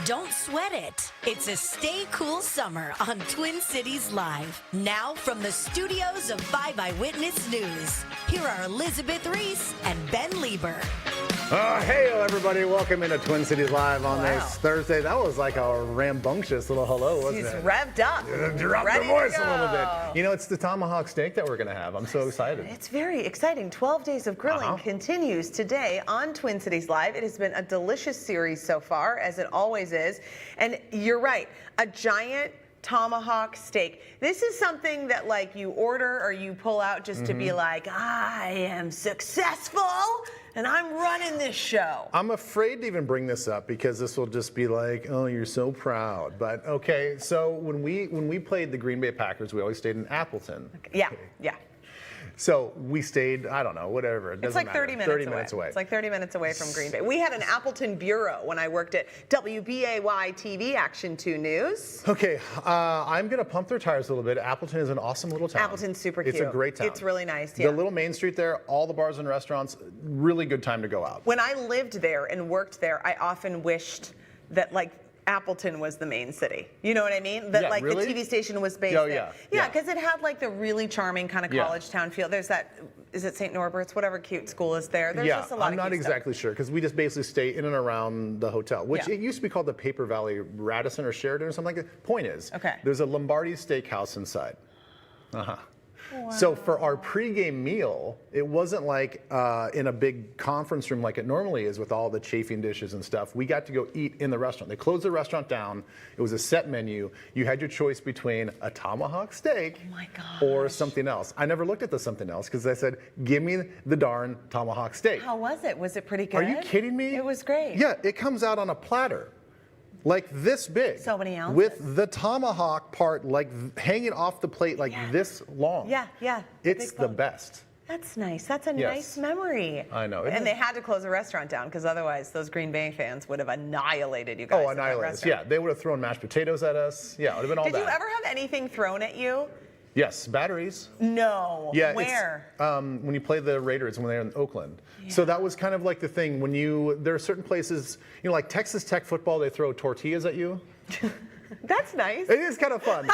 Don't sweat it. It's a Stay Cool Summer on Twin Cities Live. Now from the studios of 5 Eyewitness News, here are Elizabeth Reese and Ben Lieber. Hey, everybody. Welcome into Twin Cities Live on this Thursday. That was like a rambunctious little hello, wasn't it? She's revved up. Drop the voice a little bit. You know, it's the tomahawk steak that we're going to have. I'm so excited. It's very exciting. 12 Days of Grilling continues today on Twin Cities Live. It has been a delicious series so far, as it always is. And you're right, a giant tomahawk steak. This is something that like you order or you pull out just to be like, I am successful and I'm running this show. I'm afraid to even bring this up because this will just be like, oh, you're so proud. But okay, so when we played the Green Bay Packers, we always stayed in Appleton. Yeah, okay. yeah. So we stayed, I don't know, whatever. It doesn't it's like matter. 30 minutes away. It's like 30 minutes away from Green Bay. We had an Appleton bureau when I worked at WBAY TV Action 2 News. Okay, I'm going to pump their tires a little bit. Appleton is an awesome little town. Appleton's super cute. It's a great town. It's really nice, yeah. The little main street there, all the bars and restaurants, really good time to go out. When I lived there and worked there, I often wished that like Appleton was the main city. You know what I mean? That like really? the TV station was based there. Yeah, because it had like the really charming kind of college town feel. There's that, is it St. Norbert's? Whatever cute school is there. There's just a lot I'm not exactly sure because we just basically stay in and around the hotel, which it used to be called the Paper Valley Radisson or Sheridan or something like that. Point is, there's a Lombardi steakhouse inside. Wow. So for our pregame meal, it wasn't like in a big conference room like it normally is with all the chafing dishes and stuff. We got to go eat in the restaurant. They closed the restaurant down. It was a set menu. You had your choice between a tomahawk steak or something else. I never looked at the something else because I said, give me the darn tomahawk steak. How was it? Was it pretty good? Are you kidding me? It was great. Yeah, it comes out on a platter. Like this big. So many ounces. With the tomahawk part like hanging off the plate like this long. Yeah, yeah. It's the best. That's nice. That's a nice memory. I know. And they had to close the restaurant down because otherwise those Green Bay fans would have annihilated you guys. Oh, annihilated us. Yeah, they would have thrown mashed potatoes at us. Yeah, it would have been all bad. Did you ever have anything thrown at you? Yes, batteries. No. Yeah. Where? When you play the Raiders when they're in Oakland. Yeah. So that was kind of like the thing when there are certain places, you know, like Texas Tech football, they throw tortillas at you. That's nice. It is kind of fun.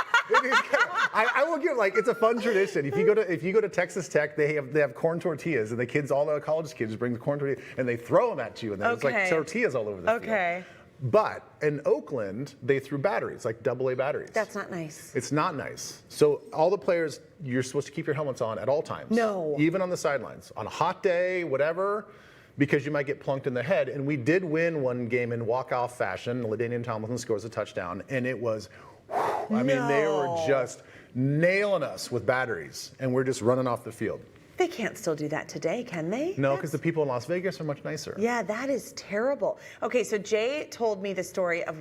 I will give it's a fun tradition. If you go to Texas Tech, they have corn tortillas, and the kids, all the college kids, bring the corn tortillas and they throw them at you, and there's like tortillas all over the field. But in Oakland, they threw batteries, like AA batteries. That's not nice. It's not nice. So all the players, you're supposed to keep your helmets on at all times. No. Even on the sidelines. On a hot day, whatever, because you might get plunked in the head. And we did win one game in walk-off fashion. LaDainian Tomlinson scores a touchdown. And it was, I mean, they were just nailing us with batteries. And we're just running off the field. They can't still do that today, can they? No, because the people in Las Vegas are much nicer. Yeah, that is terrible. Okay, so Jay told me the story of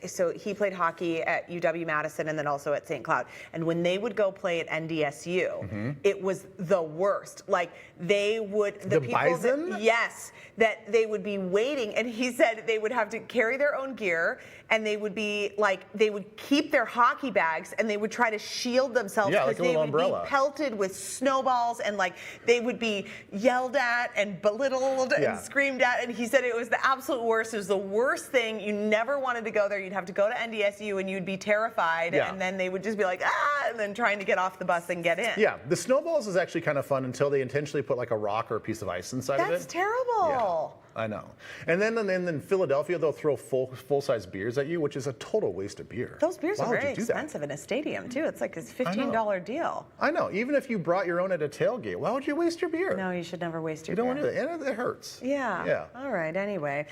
so he played hockey at UW-Madison and then also at St. Cloud. And when they would go play at NDSU, it was the worst. Like they would, the people Bison? That they would be waiting. And he said they would have to carry their own gear and they would be they would keep their hockey bags and they would try to shield themselves because they would be pelted with snowballs and they would be yelled at and belittled and screamed at. And he said it was the absolute worst. It was the worst thing. You never wanted to go there. You'd have to go to NDSU and you'd be terrified. And then they would just be like, and then trying to get off the bus and get in. Yeah, the snowballs is actually kind of fun until they intentionally put like a rock or a piece of ice inside of it. That's terrible. Yeah. I know. And then in Philadelphia, they'll throw full-size beers at you, which is a total waste of beer. Those beers are very expensive in a stadium, too. It's like a $15 deal. I know. Even if you brought your own at a tailgate, why would you waste your beer? No, you should never waste your beer. You don't want to do that. And it hurts. Yeah. Yeah. All right. Anyway,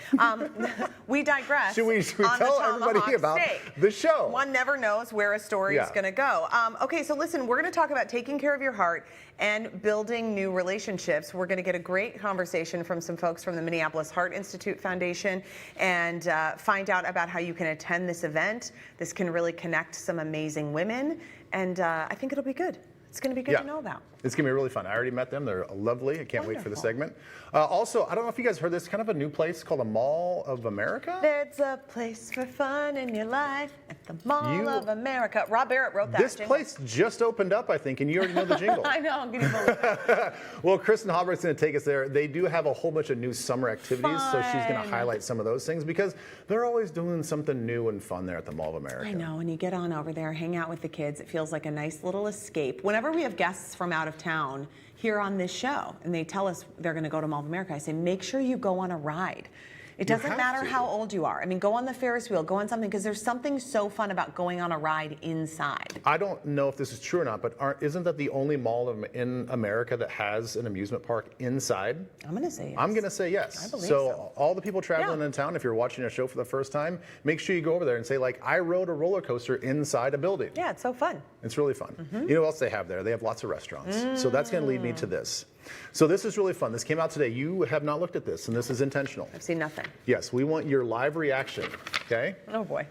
we digress. Should we tell everybody about the show? One never knows where a story is going to go. Okay, so listen, we're going to talk about taking care of your heart and building new relationships. We're going to get a great conversation from some folks from the Minneapolis Heart Institute Foundation and find out about how you can attend this event. This can really connect some amazing women, and I think it'll be good. It's going to be good to know about. It's going to be really fun. I already met them. They're lovely. I can't wait for the segment. Also, I don't know if you guys heard this, kind of a new place called the Mall of America. There's a place for fun in your life at the Mall of America. Rob Barrett wrote that. This place just opened up, I think, and you already know the jingle. I know. I'm getting believe Well, Kristen Hobbert's going to take us there. They do have a whole bunch of new summer activities, so she's going to highlight some of those things because they're always doing something new and fun there at the Mall of America. I know. When you get on over there, hang out with the kids, it feels like a nice little escape. Whenever we have guests from out of town here on this show, and they tell us they're going to go to Mall of America, I say, make sure you go on a ride. It doesn't matter how old you are. I mean, go on the Ferris wheel, go on something, because there's something so fun about going on a ride inside. I don't know if this is true or not, but isn't that the only mall in America that has an amusement park inside? I'm going to say yes. I'm going to say yes. I believe so. All the people traveling in town, if you're watching a show for the first time, make sure you go over there and say, like, I rode a roller coaster inside a building. Yeah, it's so fun. It's really fun. You know what else they have there? They have lots of restaurants. So that's going to lead me to this. So this is really fun. This came out today. You have not looked at this, and this is intentional. I've seen nothing. Yes, we want your live reaction, okay? Oh, boy.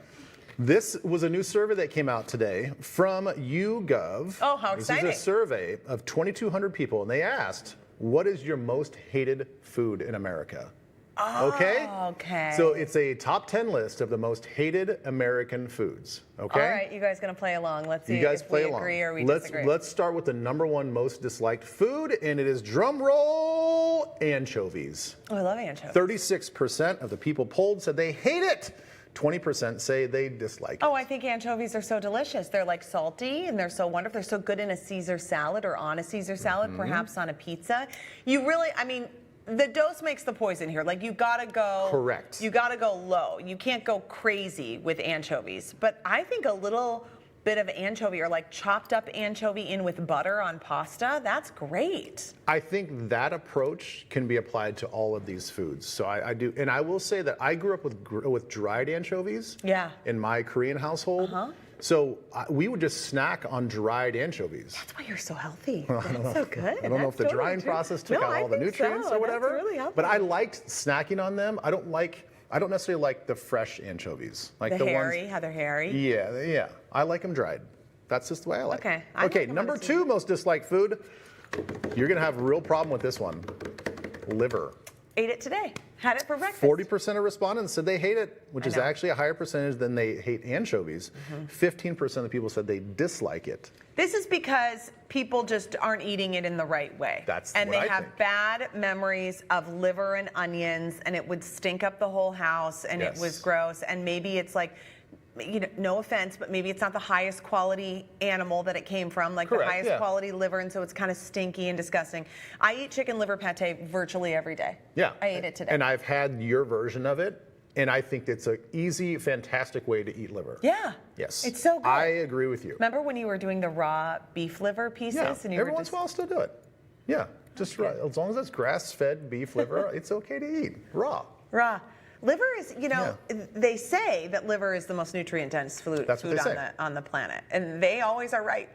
This was a new survey that came out today from YouGov. Oh, how exciting. This is a survey of 2,200 people, and they asked, what is your most hated food in America? Oh, okay. So it's a top 10 list of the most hated American foods. Okay. All right, you guys gonna play along? Let's see if we agree or we disagree. Let's start with the #1 most disliked food, and it is drum roll, anchovies. Oh, I love anchovies. 36% of the people polled said they hate it. 20% say they dislike it. Oh, I think anchovies are so delicious. They're like salty and they're so wonderful. They're so good in a Caesar salad or on a Caesar salad, perhaps on a pizza. You really, I mean, the dose makes the poison here. Like, you gotta go. Correct. You gotta go low. You can't go crazy with anchovies. But I think a little bit of anchovy or like chopped up anchovy in with butter on pasta, that's great. I think that approach can be applied to all of these foods. So I do, and I will say that I grew up with dried anchovies. Yeah. In my Korean household. So we would just snack on dried anchovies. That's why you're so healthy. That's so good. I don't know if the drying process took out all the nutrients or whatever. That's really healthy. But I liked snacking on them. I don't necessarily like the fresh anchovies. Like the hairy, ones, how they're hairy. Yeah. I like them dried. That's just the way I like Okay. it. Okay, number 2 most disliked food. You're gonna have a real problem with this one. Liver. Ate it today. Had it for breakfast. 40% of respondents said they hate it, which is actually a higher percentage than they hate anchovies. 15% of the people said they dislike it. This is because people just aren't eating it in the right way. And they have bad memories of liver and onions, and it would stink up the whole house, and it was gross. And maybe it's like, you know, no offense, but maybe it's not the highest quality animal that it came from, like the highest quality liver, and so it's kind of stinky and disgusting. I eat chicken liver pate virtually every day. Yeah. I ate it today. And I've had your version of it, and I think it's an easy, fantastic way to eat liver. Yeah. Yes. It's so good. I agree with you. Remember when you were doing the raw beef liver pieces? Yeah. And you Every were once in a while I'll still do it. Yeah. Just raw. As long as it's grass-fed beef liver, it's okay to eat raw. Raw. Liver is, you know, they say that liver is the most nutrient-dense food on the planet, and they always are right.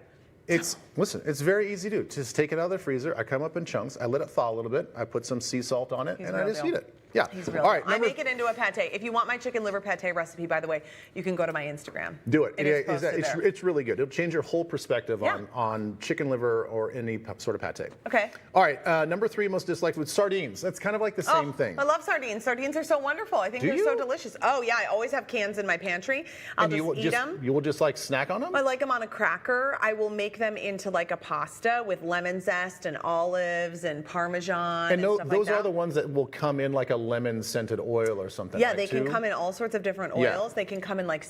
Listen, it's very easy to do. Just take it out of the freezer. I come up in chunks. I let it thaw a little bit. I put some sea salt on it, and I just eat it. Yeah. All right. I make it into a pate. If you want my chicken liver pate recipe, by the way, you can go to my Instagram. Do it. It's really good. It'll change your whole perspective on chicken liver or any sort of pate. Okay. All right. Number 3 most disliked food, sardines. That's kind of like the same thing. I love sardines. Sardines are so wonderful. I think they're so delicious. Oh yeah, I always have cans in my pantry. I'll just eat them. You will just like snack on them? I like them on a cracker. I will make them into like a pasta with lemon zest and olives and Parmesan and stuff like that. And those are the ones that will come in like a lemon scented oil or something. Yeah, they can come in all sorts of different oils. Yeah. They can come in like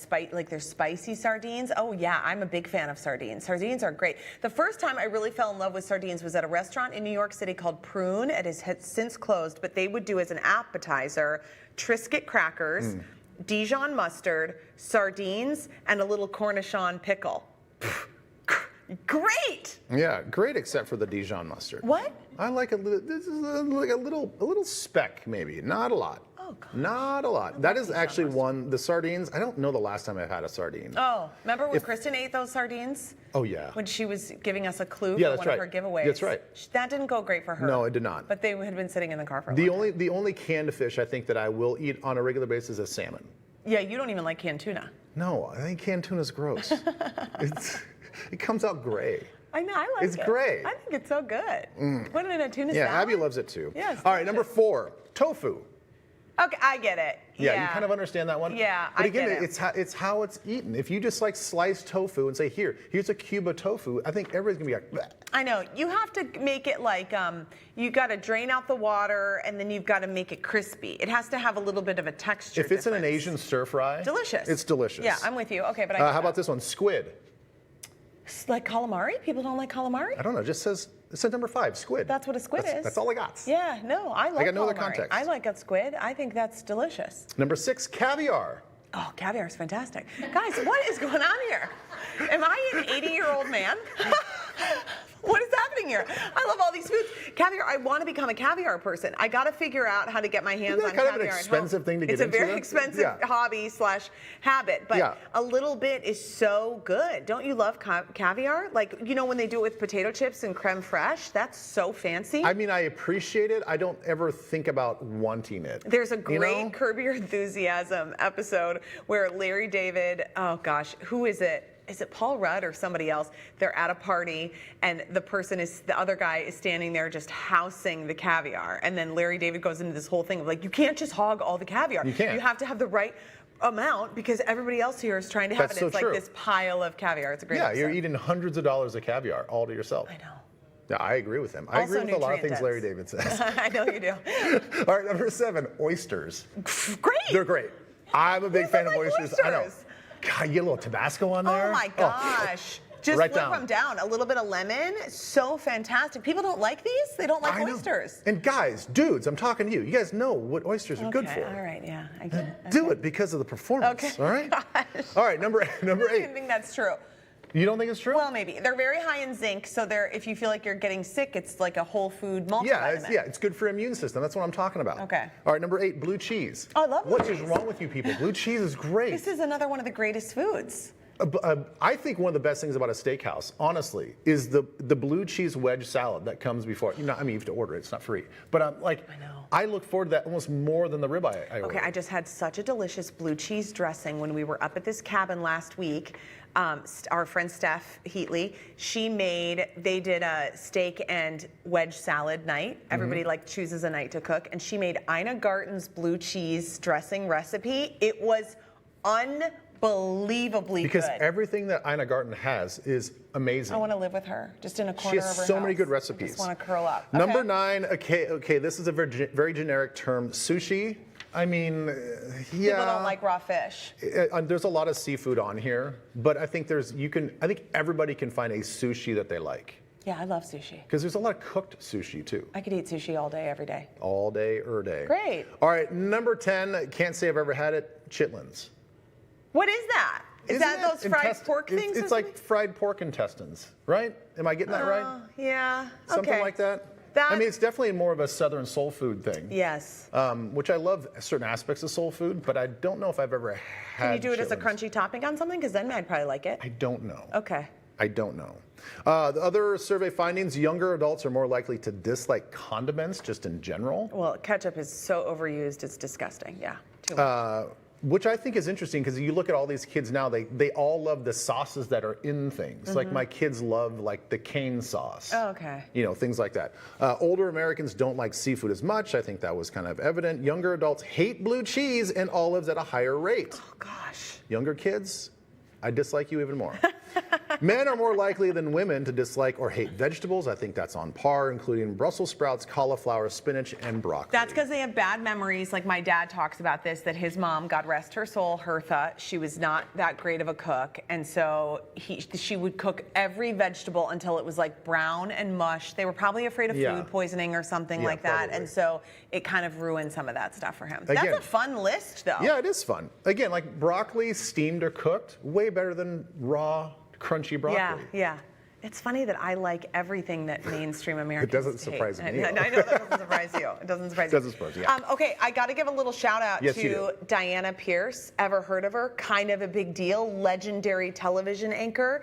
they're spicy sardines. Oh yeah, I'm a big fan of sardines. Sardines are great. The first time I really fell in love with sardines was at a restaurant in New York City called Prune. It has since closed, but they would do as an appetizer Triscuit crackers, Dijon mustard, sardines, and a little Cornichon pickle. Great! Yeah, great except for the Dijon mustard. What? I like a little. This is like a little speck, maybe. Not a lot. Oh, gosh. Not a lot. That is actually one. The sardines. I don't know the last time I've had a sardine. Oh, remember when Kristen ate those sardines? Oh yeah. When she was giving us a clue for one of her giveaways. That's right. That didn't go great for her. No, it did not. But they had been sitting in the car for a long time. The only canned fish I think that I will eat on a regular basis is salmon. Yeah, you don't even like canned tuna. No, I think canned tuna is gross. It comes out gray. I know, I like it. It's great. I think it's so good. Put it in a tuna salad. Yeah, Abby loves it too. Yes. All right, number 4, tofu. Okay, I get it. Yeah, you kind of understand that one? Yeah, but again, I get it. it's how it's eaten. If you just like slice tofu and say, here's a cube of tofu, I think everybody's gonna be like, bleh. I know. You have to make it like, you got to drain out the water and then you've got to make it crispy. It has to have a little bit of a texture If it's in an difference. Asian stir fry, Delicious. It's delicious. Yeah, I'm with you. Okay, but how about this one, squid? Like calamari? People don't like calamari? I don't know, it says number 5, squid. That's what a squid is. That's all I got. Yeah, no, I like I got no calamari. other context. I like a squid. I think that's delicious. Number 6, caviar. Oh, caviar is fantastic. Guys, what is going on here? Am I an 80-year-old man? What is happening here? I love all these foods. Caviar, I want to become a caviar person. I got to figure out how to get my hands on caviar. Isn't that kind of an expensive thing to get into? It's a very expensive hobby / habit, but a little bit is so good. Don't you love caviar? Like, you know, when they do it with potato chips and creme fraiche, that's so fancy. I mean, I appreciate it. I don't ever think about wanting it. There's a great Curb Your Enthusiasm episode where Larry David, oh gosh, who is it? Is it Paul Rudd or somebody else? They're at a party and the other guy is standing there just housing the caviar. And then Larry David goes into this whole thing of like, you can't just hog all the caviar. You can't. You have to have the right amount because everybody else here is trying to have it. It's like this pile of caviar. It's a great episode. You're eating hundreds of dollars of caviar all to yourself. I know. Yeah, I agree with him. I agree with a lot of things Larry David says. I know you do. All right, number 7, oysters. Great. They're great. I'm a big fan of oysters. I know. God, you get a little Tabasco on there. Oh my gosh. Just flip them down. A little bit of lemon. So fantastic. People don't like these? They don't like oysters. And guys, dudes, I'm talking to you. You guys know what oysters are good for. All right, yeah. I get it. Okay. Do it because of the performance. Okay. All right? Gosh. All right, number 8. I don't even think that's true. You don't think it's true? Well, maybe. They're very high in zinc, so if you feel like you're getting sick, it's like a whole food multivitamin. Yeah, it's good for your immune system. That's what I'm talking about. Okay. All right, number 8, blue cheese. Oh, I love blue cheese. What is wrong with you people? Blue cheese is great. This is another one of the greatest foods. I think one of the best things about a steakhouse, honestly, is the blue cheese wedge salad that comes before. You have to order it. It's not free. But I know. I look forward to that almost more than the ribeye I order. Okay, I just had such a delicious blue cheese dressing when we were up at this cabin last week. Our friend Steph Heatley, they did a steak and wedge salad night. Everybody chooses a night to cook, and she made Ina Garten's blue cheese dressing recipe. It was unbelievably because good. Everything that Ina Garten has is amazing. I want to live with her, just in a corner of her house. She has so many good recipes. I just want to curl up. Okay. Number 9, okay, this is a very generic term, sushi. I mean, yeah. People don't like raw fish. There's a lot of seafood on here, but I think I think everybody can find a sushi that they like. Yeah, I love sushi. Because there's a lot of cooked sushi too. I could eat sushi all day, every day. All day, day. Great. All right, number 10, can't say I've ever had it, chitlins. What is that? Is that those fried pork things? It's like fried pork intestines, right? Am I getting that right? Yeah. Something like that? I mean, it's definitely more of a Southern soul food thing. Yes. Which I love certain aspects of soul food, but I don't know if I've ever had. Can you do it as a crunchy topping on something? Because then I'd probably like it. I don't know. Okay. I don't know. The other survey findings, younger adults are more likely to dislike condiments just in general. Well, ketchup is so overused, it's disgusting. Yeah, too much. Which I think is interesting because you look at all these kids now, they all love the sauces that are in things. Like my kids love like the cane sauce. Oh, okay. Things like that. Older Americans don't like seafood as much. I think that was kind of evident. Younger adults hate blue cheese and olives at a higher rate. Oh, gosh. Younger kids, I dislike you even more. Men are more likely than women to dislike or hate vegetables. I think that's on par, including Brussels sprouts, cauliflower, spinach, and broccoli. That's because they have bad memories. Like my dad talks about this, that his mom, God rest her soul, Hertha, she was not that great of a cook. And so she would cook every vegetable until it was like brown and mush. They were probably afraid of food poisoning or something like that. Probably. And so it kind of ruined some of that stuff for him. Again, that's a fun list, though. Yeah, it is fun. Again, like broccoli steamed or cooked, way better than raw, crunchy broccoli. Yeah. It's funny that I like everything that mainstream Americans It doesn't surprise me. I know that doesn't surprise you. It doesn't surprise you. It doesn't surprise you, yeah. Okay, I got to give a little shout out to Diana Pierce. Ever heard of her? Kind of a big deal. Legendary television anchor.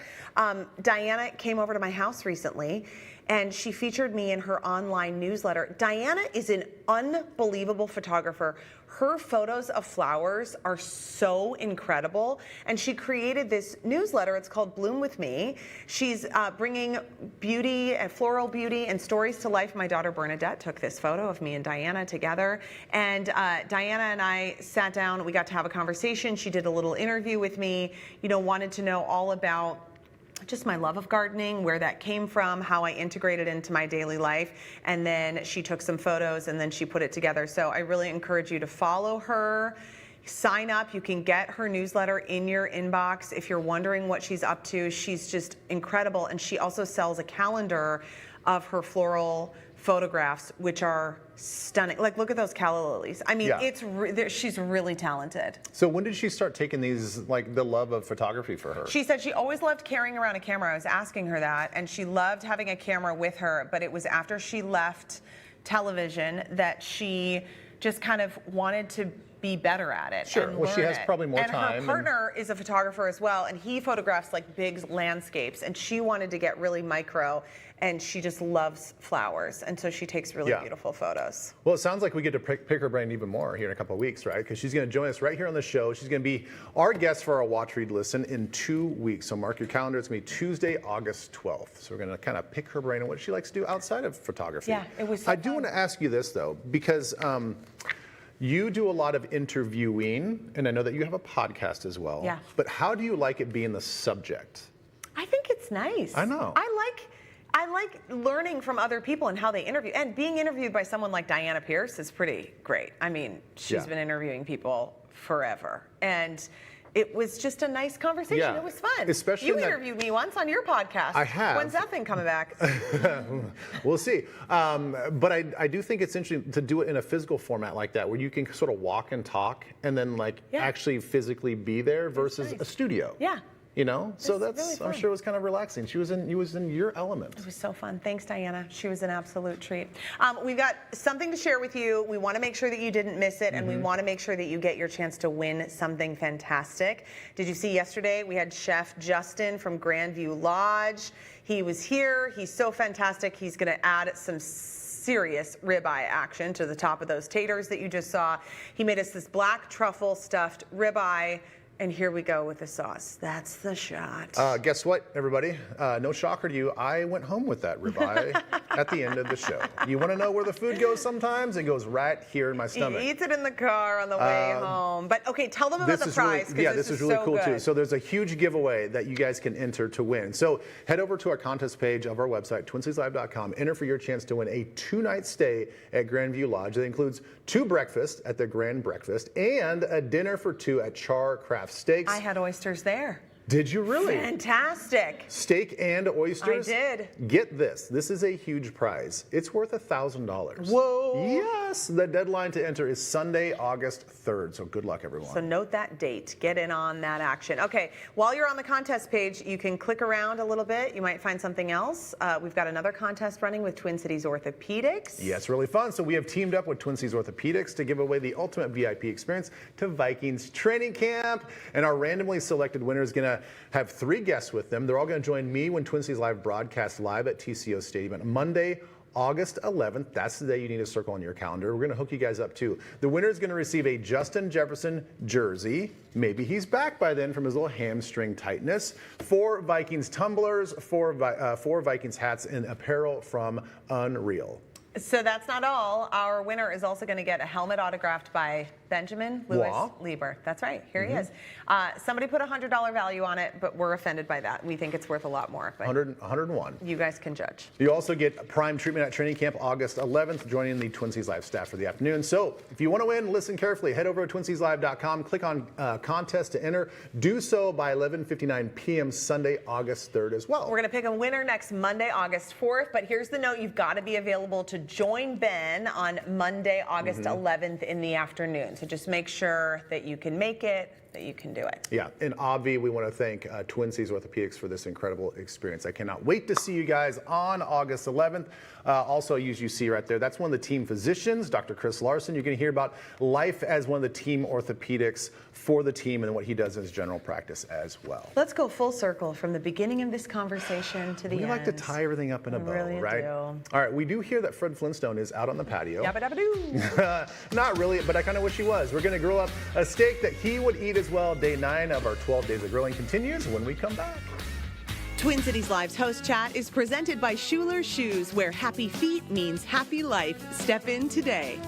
Diana came over to my house recently, and she featured me in her online newsletter. Diana is an unbelievable photographer. Her photos of flowers are so incredible, and she created this newsletter. It's called Bloom With Me. She's bringing beauty and floral beauty and stories to life. My daughter Bernadette took this photo of me and Diana together, and Diana and I sat down. We got to have a conversation. She did a little interview with me, wanted to know all about just my love of gardening, where that came from, how I integrated into my daily life, and then she took some photos and then she put it together. So I really encourage you to follow her, sign up. You can get her newsletter in your inbox if you're wondering what she's up to. She's just incredible, and she also sells a calendar of her floral photographs, which are stunning. Like, look at those calla lilies. I mean, she's really talented. So when did she start taking these, like, the love of photography for her? She said she always loved carrying around a camera. I was asking her that, and she loved having a camera with her, but it was after she left television that she just kind of wanted to be better at it. Sure. And well, she has probably more time. And her partner is a photographer as well, and he photographs like big landscapes, and she wanted to get really micro, and she just loves flowers, and so she takes really beautiful photos. Well, it sounds like we get to pick her brain even more here in a couple of weeks, right? Because she's going to join us right here on the show. She's going to be our guest for our Watch, Read, Listen in 2 weeks. So mark your calendar. It's going to be Tuesday, August 12th. So we're going to kind of pick her brain on what she likes to do outside of photography. Yeah, it was so I do want to ask you this, though, because you do a lot of interviewing, and I know that you have a podcast as well. Yeah. But how do you like it being the subject? I think it's nice. I know. I like learning from other people and how they interview. And being interviewed by someone like Diana Pierce is pretty great. I mean, she's been interviewing people forever. And it was just a nice conversation. Yeah. It was fun. Especially you interviewed me once on your podcast. I have. When's that thing coming back? We'll see. But I do think it's interesting to do it in a physical format like that, where you can sort of walk and talk and then actually physically be there versus a studio. Yeah. So that's really I'm sure it was kind of relaxing. She was in your element. It was so fun. Thanks, Diana. She was an absolute treat. We've got something to share with you. We want to make sure that you didn't miss it, and we want to make sure that you get your chance to win something fantastic. Did you see yesterday we had Chef Justin from Grandview Lodge? He was here. He's so fantastic. He's going to add some serious ribeye action to the top of those taters that you just saw. He made us this black truffle stuffed ribeye. And here we go with the sauce. That's the shot. Guess what, everybody? No shocker to you. I went home with that ribeye at the end of the show. You want to know where the food goes sometimes? It goes right here in my stomach. He eats it in the car on the way home. But okay, tell them about the prize. Really, this is really so cool good. too. So there's a huge giveaway that you guys can enter to win. So head over to our contest page of our website, TwinCitiesLive.com. Enter for your chance to win a 2-night stay at Grandview Lodge. That includes 2 breakfasts at the Grand Breakfast and a dinner for 2 at Char Craft Steaks. I had oysters there. Did you really? Fantastic. Steak and oysters? I did. Get this. This is a huge prize. It's worth $1,000. Whoa. Yes. The deadline to enter is Sunday, August 3rd. So good luck, everyone. So note that date. Get in on that action. Okay. While you're on the contest page, you can click around a little bit. You might find something else. We've got another contest running with Twin Cities Orthopedics. Yeah, it's really fun. So we have teamed up with Twin Cities Orthopedics to give away the ultimate VIP experience to Vikings training camp. And our randomly selected winner is going to have 3 guests with them. They're all going to join me when Twin Cities Live broadcasts live at TCO Stadium on Monday, August 11th. That's the day you need to circle on your calendar. We're going to hook you guys up too. The winner is going to receive a Justin Jefferson jersey. Maybe he's back by then from his little hamstring tightness. 4 Vikings tumblers, 4 Vikings hats, and apparel from Unreal. So that's not all. Our winner is also going to get a helmet autographed by Benjamin Louis Lieber. That's right. Here he is. Somebody put a $100 value on it, but we're offended by that. We think it's worth a lot more. But 101. You guys can judge. You also get prime treatment at training camp August 11th, joining the Twin Cities Live staff for the afternoon. So if you want to win, listen carefully. Head over to TwinCitiesLive.com. Click on contest to enter. Do so by 11:59 p.m. Sunday, August 3rd as well. We're going to pick a winner next Monday, August 4th. But here's the note. You've got to be available to join Ben on Monday, August 11th in the afternoon. So just make sure that you can make it, that you can do it. Yeah, and Avi, we want to thank Twin Cities Orthopedics for this incredible experience. I cannot wait to see you guys on August 11th. Also, as you see right there, that's one of the team physicians, Dr. Chris Larson. You're going to hear about life as one of the team orthopedics for the team and what he does in his general practice as well. Let's go full circle from the beginning of this conversation to the end. We like to tie everything up in a bow, really right? Do. All right, we do hear that Fred Flintstone is out on the patio. Yabba dabba doo. Not really, but I kind of wish he was. We're going to grill up a steak that he would eat as well. Day 9 of our 12 Days of Grilling continues when we come back. Twin Cities Live's Host Chat is presented by Schuler Shoes, where happy feet means happy life. Step in today.